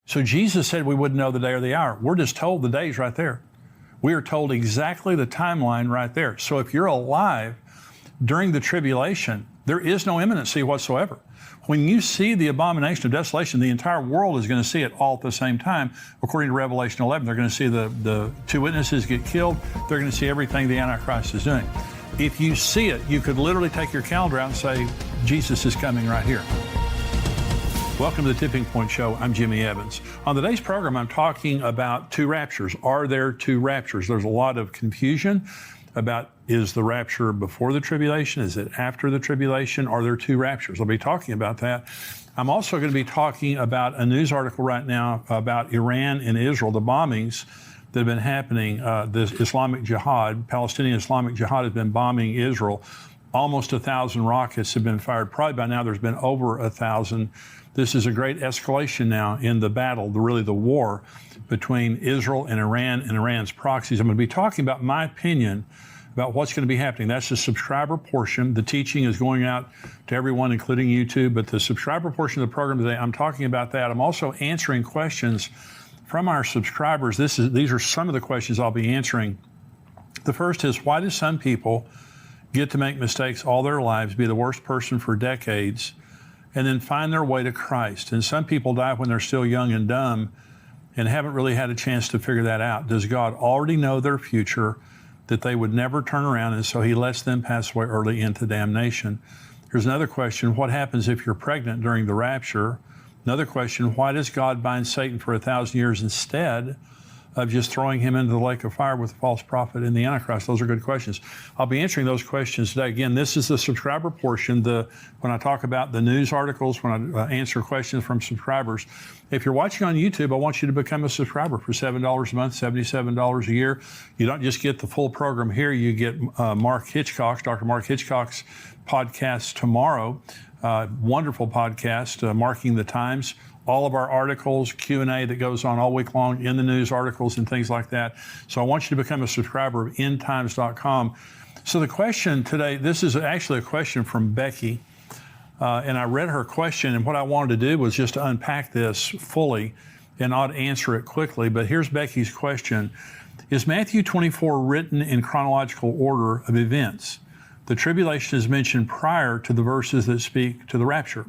So Jesus said we wouldn't know the day or the hour. We're just told the day's right there. We are told exactly the timeline right there. So if you're alive during the tribulation, there is no imminency whatsoever. When you see the abomination of desolation, the entire world is going to see it all at the same time. According to Revelation 11, they're going to see the two witnesses get killed. They're going to see everything the Antichrist is doing. If you see it, you could literally take your calendar out and say, Jesus is coming right here. Welcome to the Tipping Point Show. I'm Jimmy Evans. On today's program, I'm talking about two raptures. Are there two raptures? There's a lot of confusion about, is the rapture before the tribulation? Is it after the tribulation? Are there two raptures? I'll be talking about that. I'm also going to be talking about a news article right now about Iran and Israel, the bombings that have been happening. The Islamic Jihad, Palestinian Islamic Jihad, has been bombing Israel. Almost 1,000 rockets have been fired. Probably by now there's been over 1,000. This is a great escalation now in the battle, really the war between Israel and Iran's proxies. I'm going to be talking about my opinion about what's going to be happening. That's the subscriber portion. The teaching is going out to everyone, including YouTube, but the subscriber portion of the program today, I'm talking about that. I'm also answering questions from our subscribers. These are some of the questions I'll be answering. The first is, why do some people get to make mistakes all their lives, be the worst person for decades, and then find their way to Christ? And some people die when they're still young and dumb and haven't really had a chance to figure that out. Does God already know their future, that they would never turn around, and so he lets them pass away early into damnation? Here's another question. What happens if you're pregnant during the rapture? Another question. Why does God bind Satan for 1,000 years instead of just throwing him into the lake of fire with the false prophet and the Antichrist? Those are good questions. I'll be answering those questions today. Again, this is the subscriber portion. When I talk about the news articles, when I answer questions from subscribers. If you're watching on YouTube, I want you to become a subscriber for $7 a month, $77 a year. You don't just get the full program here. You get Dr. Mark Hitchcock's podcast tomorrow. Wonderful podcast, Marking the Times. All of our articles, Q&A that goes on all week long in the news articles and things like that. So I want you to become a subscriber of endtimes.com. So the question today, this is actually a question from Becky. And I read her question, and what I wanted to do was just to unpack this fully and not answer it quickly. But here's Becky's question. Is Matthew 24 written in chronological order of events? The tribulation is mentioned prior to the verses that speak to the rapture.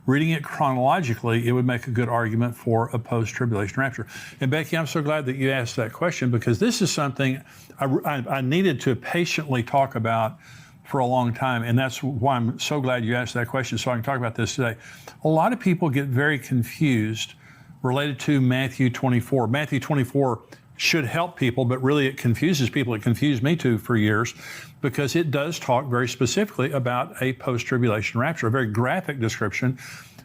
Reading it chronologically, it would make a good argument for a post-tribulation rapture. And Becky, I'm so glad that you asked that question, because this is something I needed to patiently talk about for a long time, and that's why I'm so glad you asked that question so I can talk about this today. A lot of people get very confused related to Matthew 24. Matthew 24 should help people, but really it confuses people. It confused me too for years, because it does talk very specifically about a post-tribulation rapture, a very graphic description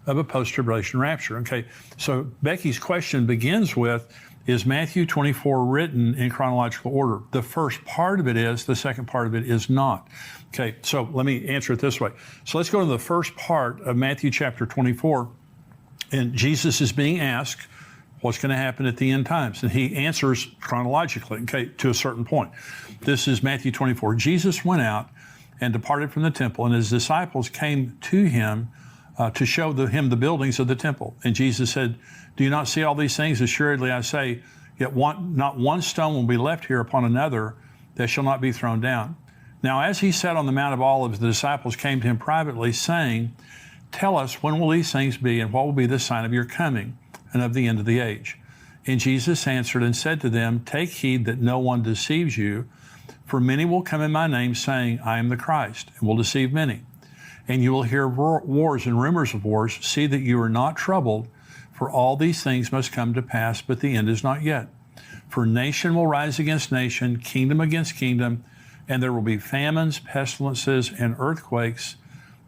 of a post-tribulation rapture. Okay, so Becky's question begins with, is Matthew 24 written in chronological order? The first part of it is, the second part of it is not. Okay, so let me answer it this way. So let's go to the first part of Matthew chapter 24, and Jesus is being asked, what's going to happen at the end times? And he answers chronologically, okay, to a certain point. This is Matthew 24. Jesus went out and departed from the temple, and his disciples came to him to show him the buildings of the temple. And Jesus said, do you not see all these things? Assuredly I say, yet not one stone will be left here upon another that shall not be thrown down. Now as he sat on the Mount of Olives, the disciples came to him privately, saying, tell us, when will these things be, and what will be the sign of your coming and of the end of the age? And Jesus answered and said to them, take heed that no one deceives you, for many will come in my name, saying, I am the Christ, and will deceive many. And you will hear wars and rumors of wars. See that you are not troubled, for all these things must come to pass, but the end is not yet. For nation will rise against nation, kingdom against kingdom, and there will be famines, pestilences, and earthquakes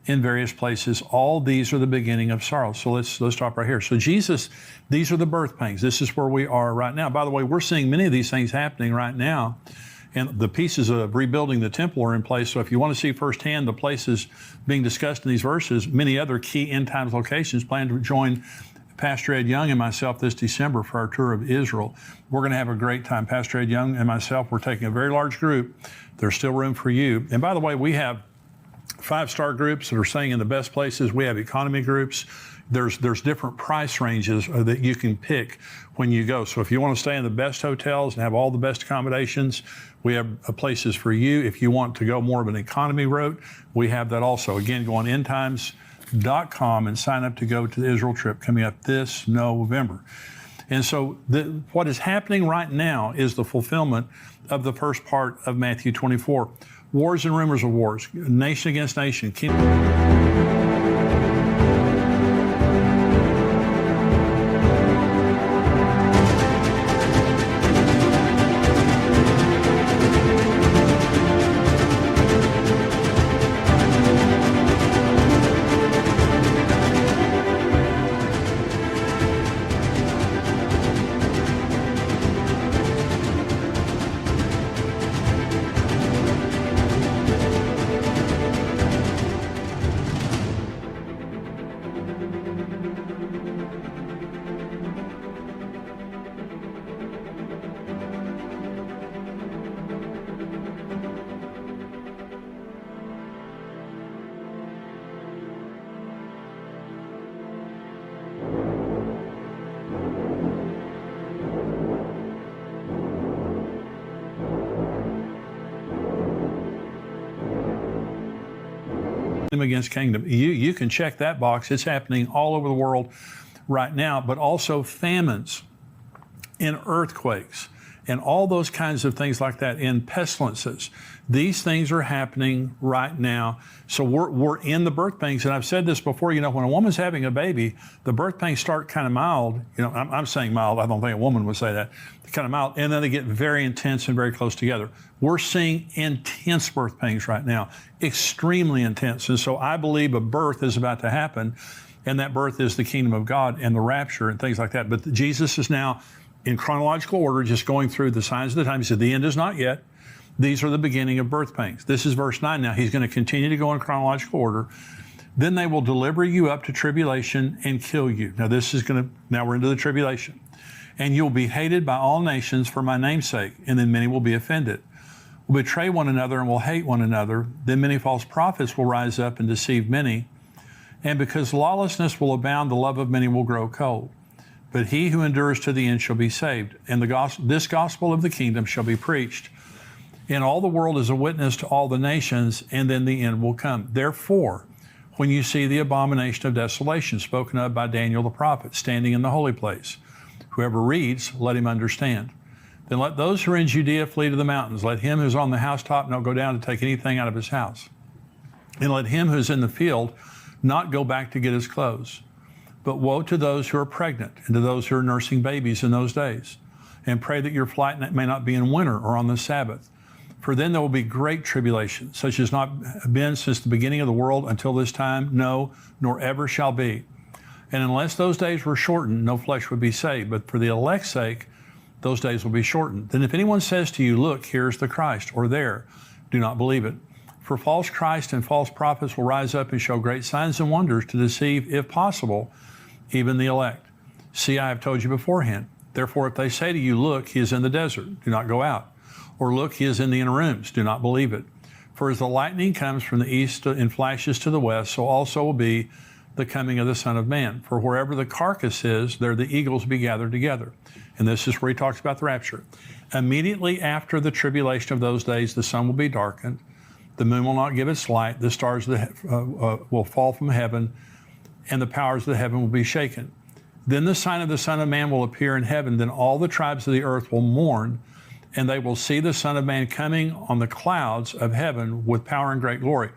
in various places. All these are the beginning of sorrow. So let's stop right here. So Jesus, these are the birth pangs. This is where we are right now. By the way, we're seeing many of these things happening right now, and the pieces of rebuilding the temple are in place. So if you want to see firsthand the places being discussed in these verses, many other key end times locations, plan to join Pastor Ed Young and myself this December for our tour of Israel. We're going to have a great time. Pastor Ed Young and myself, we're taking a very large group. There's still room for you. And by the way, we have 5-star groups that are staying in the best places. We have economy groups. there's different price ranges that you can pick when you go. So if you want to stay in the best hotels and have all the best accommodations, we have places for you. If you want to go more of an economy route, we have that also. Again, go on endtimes.com and sign up to go to the Israel trip coming up this November. And so what is happening right now is the fulfillment of the first part of Matthew 24. Wars and rumors of wars, nation against nation. Against kingdom. You can check that box. It's happening all over the world right now, but also famines and earthquakes and all those kinds of things like that, and pestilences. These things are happening right now. So we're in the birth pains. And I've said this before, when a woman's having a baby, the birth pains start kind of mild. I'm saying mild. I don't think a woman would say that. Kind of mild. And then they get very intense and very close together. We're seeing intense birth pains right now, extremely intense. And so I believe a birth is about to happen, and that birth is the kingdom of God and the rapture and things like that. But Jesus is now in chronological order, just going through the signs of the time. He said, the end is not yet. These are the beginning of birth pains. This is verse 9 now. He's going to continue to go in chronological order. Then they will deliver you up to tribulation and kill you. Now we're into the tribulation. And you'll be hated by all nations for my name's sake, and then many will be offended. Will betray one another and will hate one another. Then many false prophets will rise up and deceive many. And because lawlessness will abound, the love of many will grow cold. But he who endures to the end shall be saved. And this gospel of the kingdom shall be preached in all the world as a witness to all the nations, and then the end will come. Therefore, when you see the abomination of desolation spoken of by Daniel the prophet standing in the holy place, whoever reads, let him understand. Then let those who are in Judea flee to the mountains. Let him who's on the housetop not go down to take anything out of his house. And let him who's in the field not go back to get his clothes. But woe to those who are pregnant and to those who are nursing babies in those days. And pray that your flight may not be in winter or on the Sabbath. For then there will be great tribulation, such as not been since the beginning of the world until this time, no, nor ever shall be. And unless those days were shortened, no flesh would be saved. But for the elect's sake, those days will be shortened. Then if anyone says to you, look, here's the Christ, or there, do not believe it. For false Christ and false prophets will rise up and show great signs and wonders to deceive, if possible, even the elect. See, I have told you beforehand. Therefore, if they say to you, look, he is in the desert, do not go out. Or look, he is in the inner rooms, do not believe it. For as the lightning comes from the east and flashes to the west, so also will be the coming of the Son of Man. For wherever the carcass is, there the eagles be gathered together. And this is where he talks about the rapture. Immediately after the tribulation of those days, the sun will be darkened, the moon will not give its light, the stars will fall from heaven, and the powers of the heaven will be shaken. Then the sign of the Son of Man will appear in heaven. Then all the tribes of the earth will mourn, and they will see the Son of Man coming on the clouds of heaven with power and great glory.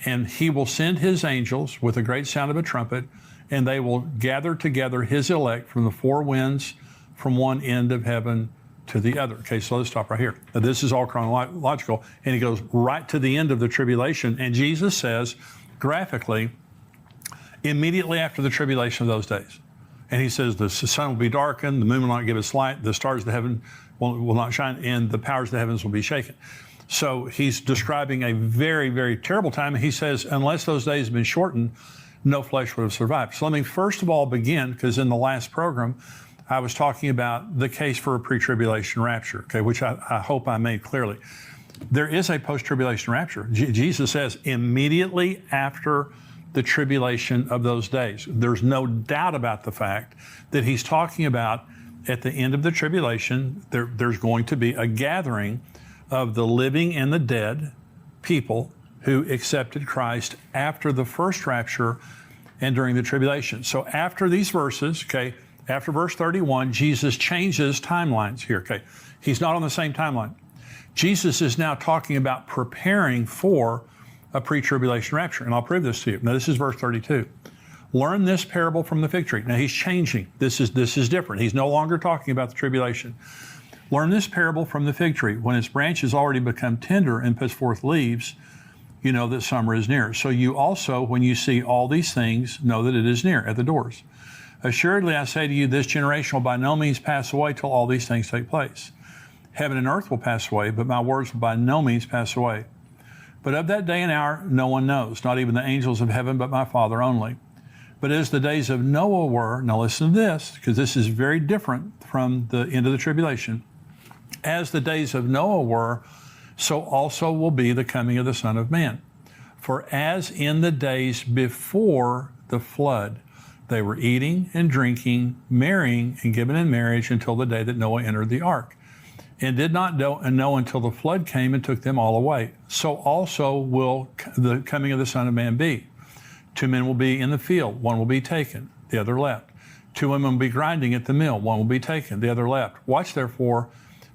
And he will send his angels with a great sound of a trumpet, and they will gather together his elect from the four winds, from one end of heaven to the other. Okay, so let's stop right here. Now, this is all chronological, and he goes right to the end of the tribulation. And Jesus says, graphically, immediately after the tribulation of those days. And he says, the sun will be darkened, the moon will not give its light, the stars of the heaven will not shine, and the powers of the heavens will be shaken. So he's describing a very, very terrible time. And he says, unless those days have been shortened, no flesh would have survived. So let me first of all begin, because in the last program, I was talking about the case for a pre-tribulation rapture, okay, which I hope I made clearly. There is a post-tribulation rapture. Jesus says immediately after the tribulation of those days. There's no doubt about the fact that he's talking about at the end of the tribulation, there's going to be a gathering of the living and the dead people who accepted Christ after the first rapture and during the tribulation. So after these verses, okay, after verse 31, Jesus changes timelines here, okay? He's not on the same timeline. Jesus is now talking about preparing for a pre-tribulation rapture, and I'll prove this to you. Now, this is verse 32. Learn this parable from the fig tree. Now, he's changing. This is different. He's no longer talking about the tribulation. Learn this parable from the fig tree. When its branch has already become tender and puts forth leaves, you know that summer is near. So you also, when you see all these things, know that it is near at the doors. Assuredly, I say to you, this generation will by no means pass away till all these things take place. Heaven and earth will pass away, but my words will by no means pass away. But of that day and hour, no one knows, not even the angels of heaven, but my Father only. But as the days of Noah were, now listen to this, because this is very different from the end of the tribulation. As the days of Noah were, so also will be the coming of the Son of Man. For as in the days before the flood, they were eating and drinking, marrying and giving in marriage until the day that Noah entered the ark, and did not know until the flood came and took them all away. So also will the coming of the Son of Man be. 2 men will be in the field, one will be taken, the other left. 2 women will be grinding at the mill, one will be taken, the other left. Watch therefore,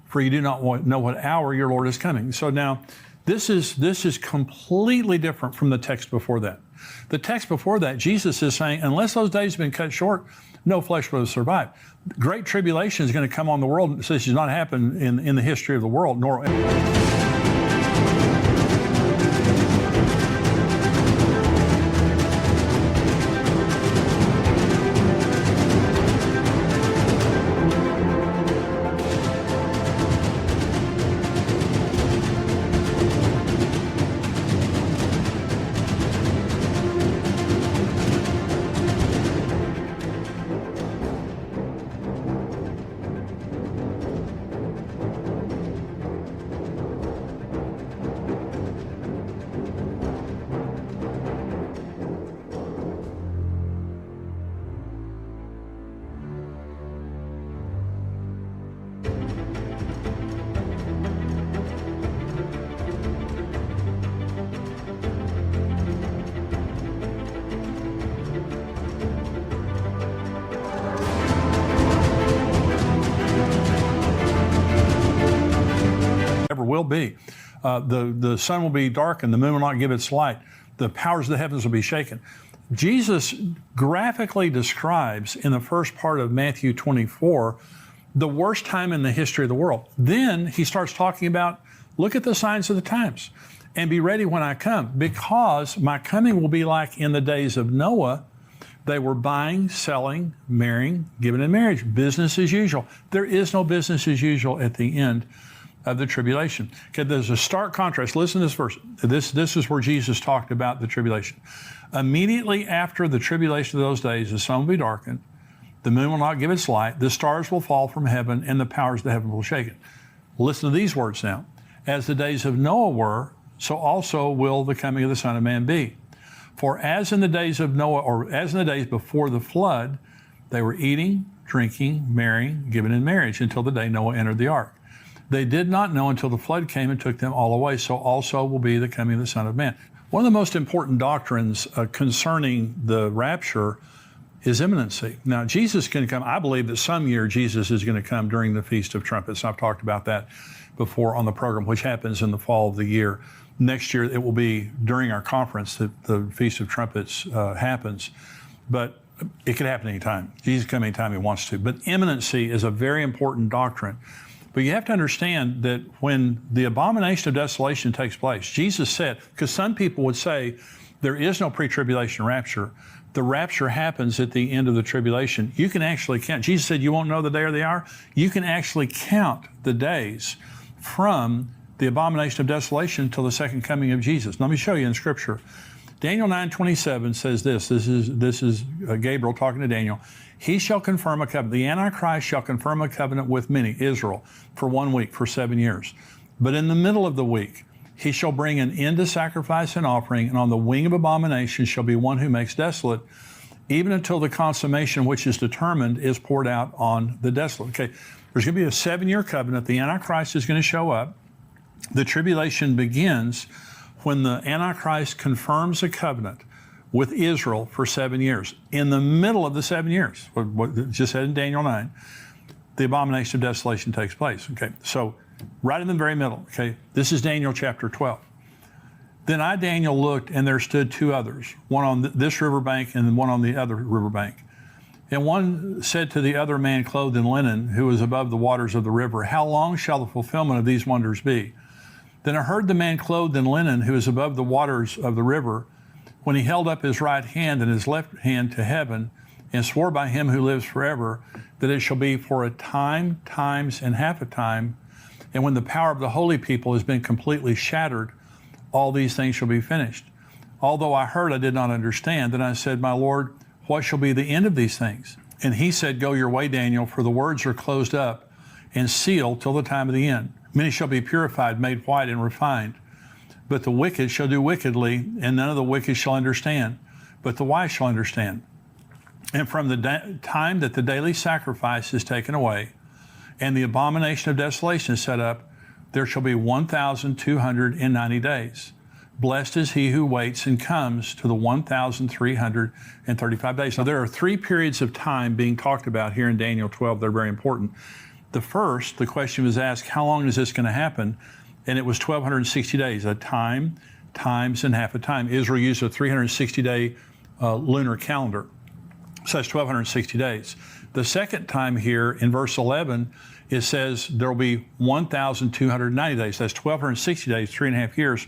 for you do not know what hour your Lord is coming. So now, this is completely different from the text before that. The text before that, Jesus is saying, unless those days have been cut short, no flesh will have survived. Great tribulation is going to come on the world. This has not happened in the history of the world, nor... Ever will be. The sun will be darkened, the moon will not give its light, the powers of the heavens will be shaken. Jesus graphically describes in the first part of Matthew 24 the worst time in the history of the world. Then he starts talking about, look at the signs of the times and be ready when I come, because my coming will be like in the days of Noah. They were buying, selling, marrying, giving in marriage, business as usual. There is no business as usual at the end of the tribulation. Okay, there's a stark contrast. Listen to this verse. This is where Jesus talked about the tribulation. Immediately after the tribulation of those days, the sun will be darkened, the moon will not give its light, the stars will fall from heaven, and the powers of the heaven will shake it. Listen to these words now. As the days of Noah were, so also will the coming of the Son of Man be. For as in the days of Noah, or as in the days before the flood, they were eating, drinking, marrying, giving in marriage until the day Noah entered the ark. They did not know until the flood came and took them all away. So also will be the coming of the Son of Man. One of the most important doctrines concerning the rapture is imminency. Now, Jesus can come. I believe that some year Jesus is going to come during the Feast of Trumpets. I've talked about that before on the program, which happens in the fall of the year. Next year, it will be during our conference that the Feast of Trumpets happens. But it could happen anytime. Jesus can come anytime he wants to. But imminency is a very important doctrine. But you have to understand that when the abomination of desolation takes place, Jesus said, because some people would say there is no pre-tribulation rapture. The rapture happens at the end of the tribulation. You can actually count. Jesus said you won't know the day or the hour. You can actually count the days from the abomination of desolation until the second coming of Jesus. Let me show you in Scripture. Daniel 9:27 says this. This is Gabriel talking to Daniel. He shall confirm a covenant. The Antichrist shall confirm a covenant with many, Israel, for 1 week, for 7 years. But in the middle of the week, He shall bring an end to sacrifice and offering, and on the wing of abomination shall be one who makes desolate, even until the consummation which is determined is poured out on the desolate. Okay, there's going to be a 7-year covenant. The Antichrist is going to show up. The tribulation begins when the Antichrist confirms a covenant with Israel for 7 years. In the middle of the 7 years, what it just said in Daniel 9, the abomination of desolation takes place. Okay, so right in the very middle. Okay, this is Daniel chapter 12. Then I, Daniel, looked, and there stood 2 others, one on this riverbank and one on the other riverbank. And one said to the other man clothed in linen, who was above the waters of the river, how long shall the fulfillment of these wonders be? Then I heard the man clothed in linen, who is above the waters of the river, when he held up his right hand and his left hand to heaven, and swore by him who lives forever, that it shall be for a time, times, and half a time, and when the power of the holy people has been completely shattered, all these things shall be finished. Although I heard, I did not understand. Then I said, my Lord, what shall be the end of these things? And he said, go your way, Daniel, for the words are closed up and sealed till the time of the end. Many shall be purified, made white, and refined. But the wicked shall do wickedly, and none of the wicked shall understand, but the wise shall understand. And from the time that the daily sacrifice is taken away, and the abomination of desolation is set up, there shall be 1,290 days. Blessed is he who waits and comes to the 1,335 days. Now, there are 3 periods of time being talked about here in Daniel 12. They're very important. The first, the question was asked, how long is this going to happen? And it was 1,260 days, a time, times, and half a time. Israel used a 360-day lunar calendar. So that's 1,260 days. The second time here in verse 11, it says there will be 1,290 days. That's 1,260 days, 3.5 years,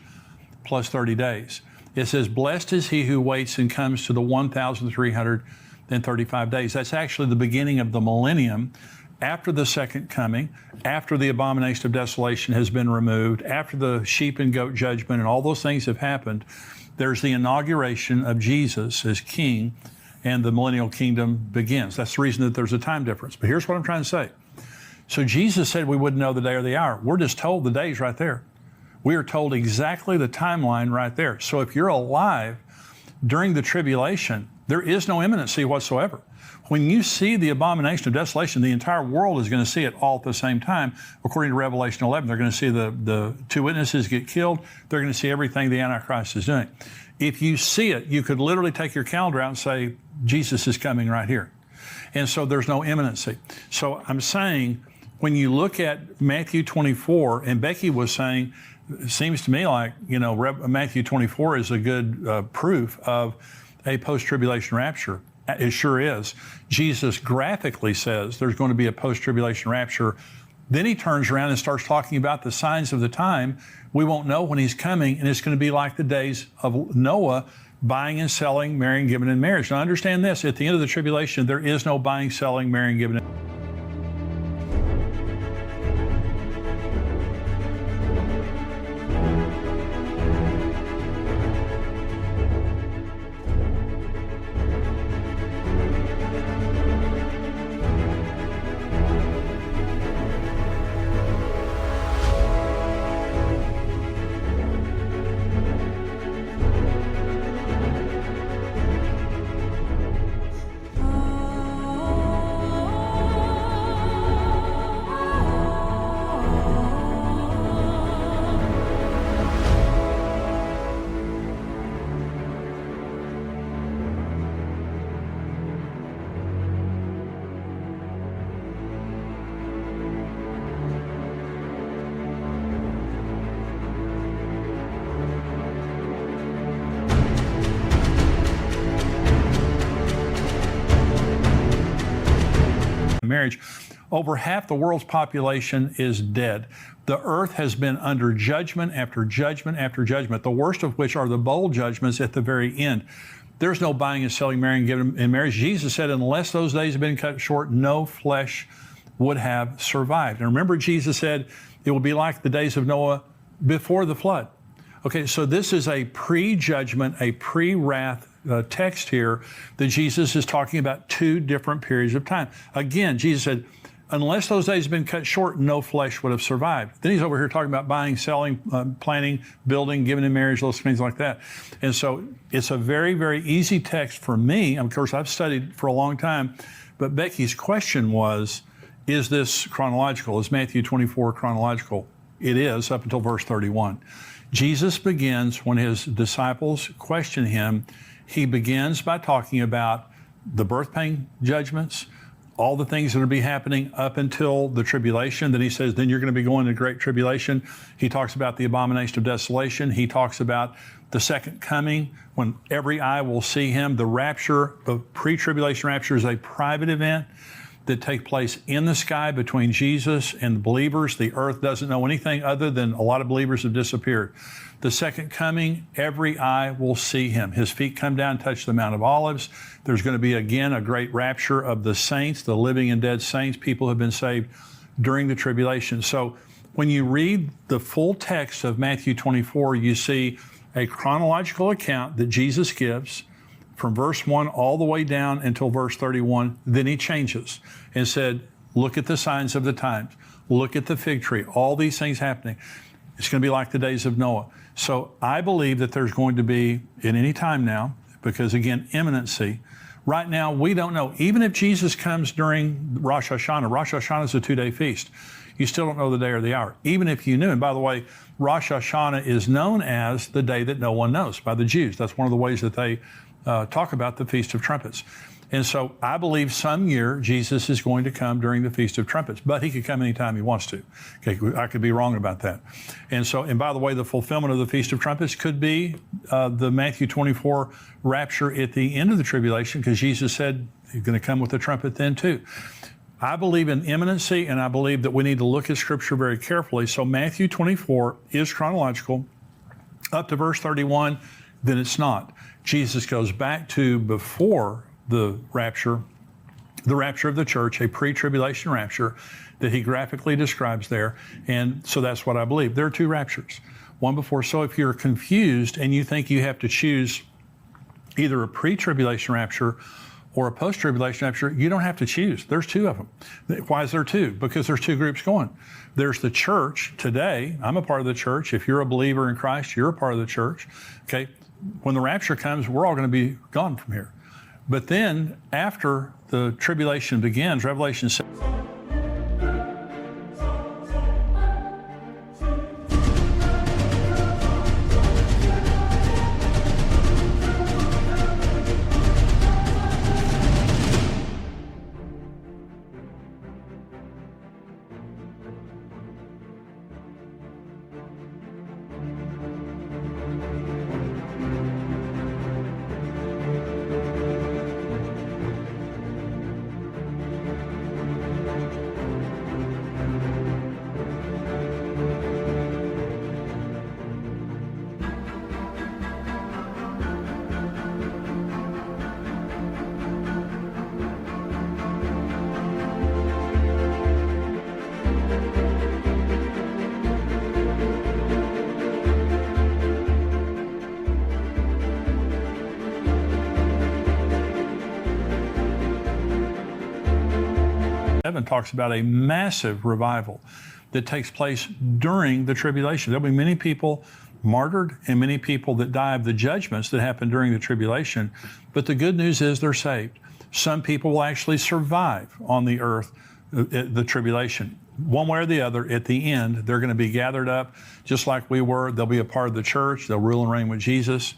plus 30 days. It says, blessed is he who waits and comes to the 1,335 days. That's actually the beginning of the millennium, after the second coming, after the abomination of desolation has been removed, after the sheep and goat judgment and all those things have happened. There's the inauguration of Jesus as king, and the millennial kingdom begins. That's the reason that there's a time difference. But here's what I'm trying to say. So Jesus said we wouldn't know the day or the hour. We're just told the day's right there. We are told exactly the timeline right there. So if you're alive during the tribulation, there is no imminency whatsoever. When you see the abomination of desolation, the entire world is going to see it all at the same time. According to Revelation 11, they're going to see the 2 witnesses get killed. They're going to see everything the Antichrist is doing. If you see it, you could literally take your calendar out and say, Jesus is coming right here. And so there's no imminency. So I'm saying, when you look at Matthew 24, and Becky was saying, it seems to me like, Matthew 24 is a good proof of a post-tribulation rapture. It sure is. Jesus graphically says there's going to be a post-tribulation rapture. Then he turns around and starts talking about the signs of the time. We won't know when he's coming, and it's going to be like the days of Noah, buying and selling, marrying, giving in marriage. Now understand this, at the end of the tribulation, there is no buying, selling, marrying, giving in. Marriage. Over half the world's population is dead. The earth has been under judgment after judgment after judgment, the worst of which are the bowl judgments at the very end. There's no buying and selling, marrying, giving in marriage. Jesus said, unless those days have been cut short, no flesh would have survived. And remember, Jesus said, it will be like the days of Noah before the flood. Okay, so this is a pre-judgment, a pre-wrath text here that Jesus is talking about 2 different periods of time. Again, Jesus said, Unless those days have been cut short, no flesh would have survived. Then he's over here talking about buying, selling, planning, building, giving in marriage, those things like that. And so it's a very, very easy text for me. Of course, I've studied for a long time, but Becky's question was, is this chronological? Is Matthew 24 chronological? It is, up until verse 31. Jesus begins, when his disciples question him, he begins by talking about the birth pain judgments, all the things that will be happening up until the tribulation. Then he says, then you're going to be going to great tribulation. He talks about the abomination of desolation. He talks about the second coming, when every eye will see him. The rapture, the pre-tribulation rapture, is a private event that take place in the sky between Jesus and the believers. The earth doesn't know anything other than a lot of believers have disappeared. The second coming, every eye will see him. His feet come down, touch the Mount of Olives. There's going to be, again, a great rapture of the saints, the living and dead saints. People have been saved during the tribulation. So when you read the full text of Matthew 24, you see a chronological account that Jesus gives from verse 1 all the way down until verse 31. Then he changes and said, look at the signs of the times. Look at the fig tree. All these things happening. It's going to be like the days of Noah. So I believe that there's going to be, at any time now, because again, imminency. Right now, we don't know. Even if Jesus comes during Rosh Hashanah is a 2-day feast. You still don't know the day or the hour. Even if you knew, and by the way, Rosh Hashanah is known as the day that no one knows by the Jews. That's one of the ways that they talk about the Feast of Trumpets. And so I believe some year Jesus is going to come during the Feast of Trumpets, but he could come anytime he wants to. Okay, I could be wrong about that. And so, and by the way, the fulfillment of the Feast of Trumpets could be the Matthew 24 rapture at the end of the tribulation, because Jesus said he's going to come with a trumpet then too. I believe in imminency, and I believe that we need to look at Scripture very carefully. So Matthew 24 is chronological up to verse 31, then it's not. Jesus goes back to before the rapture of the church, a pre-tribulation rapture that he graphically describes there. And so that's what I believe. There are two raptures, one before. So if you're confused and you think you have to choose either a pre-tribulation rapture or a post-tribulation rapture, you don't have to choose. There's two of them. Why is there two? Because there's two groups going. There's the church today. I'm a part of the church. If you're a believer in Christ, you're a part of the church. Okay. When the rapture comes, we're all going to be gone from here. But then after the tribulation begins, Revelation 7, talks about a massive revival that takes place during the tribulation. There'll be many people martyred and many people that die of the judgments that happen during the tribulation. But the good news is they're saved. Some people will actually survive on the earth, the tribulation. One way or the other, at the end, they're going to be gathered up just like we were. They'll be a part of the church. They'll rule and reign with Jesus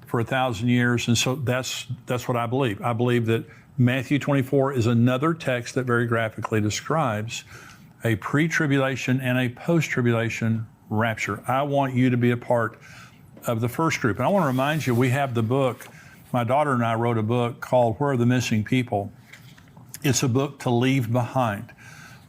for 1,000 years. And so that's what I believe. I believe that Matthew 24 is another text that very graphically describes a pre-tribulation and a post-tribulation rapture. I want you to be a part of the first group. And I want to remind you, we have the book. My daughter and I wrote a book called Where Are the Missing People? It's a book to leave behind.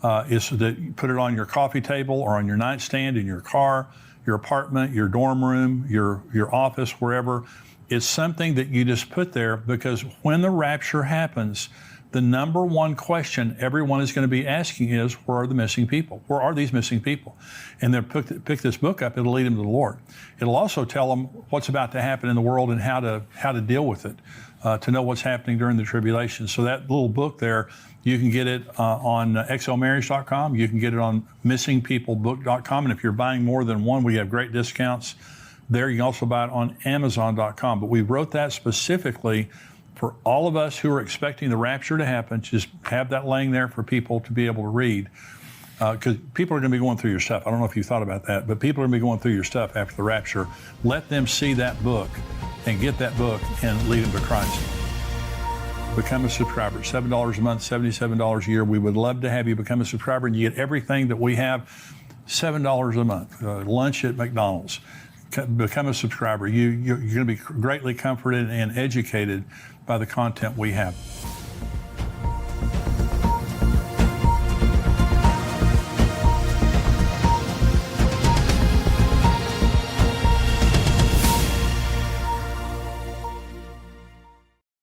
It's that you put it on your coffee table or on your nightstand in your car, your apartment, your dorm room, your office, wherever. It's something that you just put there, because when the rapture happens, the number one question everyone is going to be asking is, where are the missing people? Where are these missing people? And they'll pick this book up. It'll lead them to the Lord. It'll also tell them what's about to happen in the world and how to deal with it, to know what's happening during the tribulation. So that little book there You can get it on xlmarriage.com. You can get it on missingpeoplebook.com. And if you're buying more than one, we have great discounts there. You can also buy it on amazon.com. But we wrote that specifically for all of us who are expecting the rapture to happen. Just have that laying there for people to be able to read. Because people are going to be going through your stuff. I don't know if you thought about that, but people are going to be going through your stuff after the rapture. Let them see that book and get that book and lead them to Christ. Become a subscriber. $7 a month, $77 a year. We would love to have you become a subscriber, and you get everything that we have, $7 a month. Lunch at McDonald's. Become a subscriber. You're going to be greatly comforted and educated by the content we have.